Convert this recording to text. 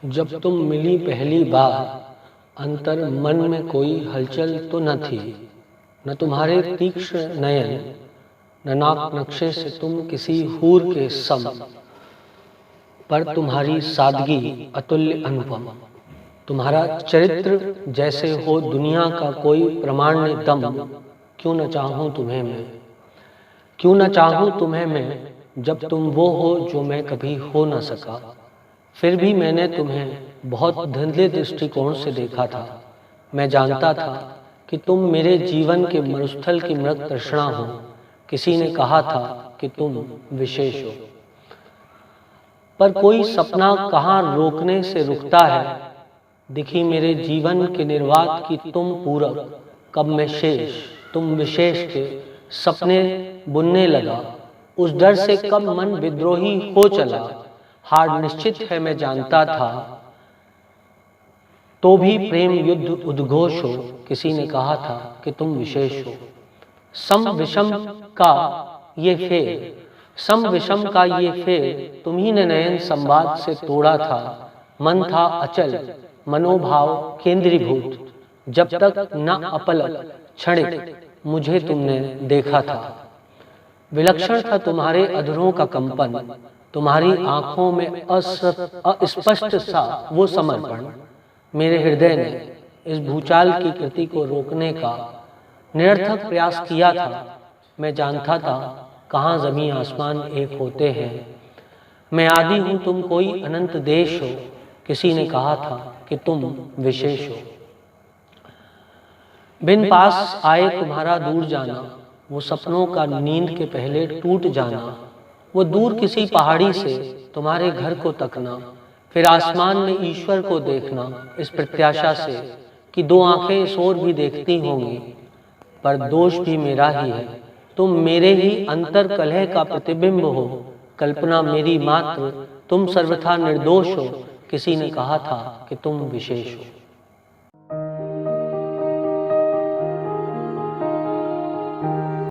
जब तुम मिली पहली बार, अंतर मन में कोई हलचल तो न थी, न तुम्हारे तीक्ष्ण नयन, न नाक नक्शे से तुम किसी हूर के सम, पर तुम्हारी सादगी अतुल्य अनुपम। तुम्हारा चरित्र जैसे हो दुनिया का कोई प्रमाण्य दम। क्यों न चाहूं तुम्हें मैं, क्यों न चाहूं तुम्हें मैं, जब तुम वो हो जो मैं कभी हो न सका। फिर भी मैंने तुम्हें बहुत धुंधले दृष्टिकोण से देखा था। मैं जानता था कि तुम मेरे जीवन के मरुस्थल की मृत तृष्णा हो। किसी ने कहा था कि तुम विशेष हो, पर कोई सपना कहाँ रोकने से रुकता है। दिखी मेरे जीवन के निर्वात की तुम पूरक, कब मैं शेष तुम विशेष के सपने बुनने लगा। उस डर से कब मन विद्रोही हो चला। हार निश्चित है मैं जानता था, तो भी प्रेम युद्ध उद्घोष हो। किसी ने कहा था कि तुम विशेष हो। सम विषम का ये फेर, सम विषम का ये फेर तुम्ही ने नयन संवाद से तोड़ा था। मन था अचल, मनोभाव केंद्रीभूत, जब तक न अपलक क्षणिक मुझे तुमने देखा था। विलक्षण था तुम्हारे अधरों का कंपन, तुम्हारी आंखों में अस्पष्ट सा वो समर्पण। मेरे हृदय ने इस भूचाल की कृति को रोकने का निरर्थक प्रयास किया था। मैं जानता था कहाँ जमीन आसमान एक होते हैं। मैं आदि हूँ, तुम कोई अनंत देश हो। किसी ने कहा था कि तुम विशेष हो। बिन पास आए तुम्हारा दूर जाना, वो सपनों का नींद के पहले टूट जाना। वो दूर किसी पहाड़ी से तुम्हारे घर को तकना, फिर आसमान में ईश्वर को देखना, इस प्रत्याशा से कि दो आंखें इस ओर भी देखती होंगी। पर दोष भी मेरा ही है, तुम मेरे ही अंतर कलह का प्रतिबिंब हो। कल्पना मेरी मात्र, तुम सर्वथा निर्दोष हो। किसी ने कहा था कि तुम विशेष हो।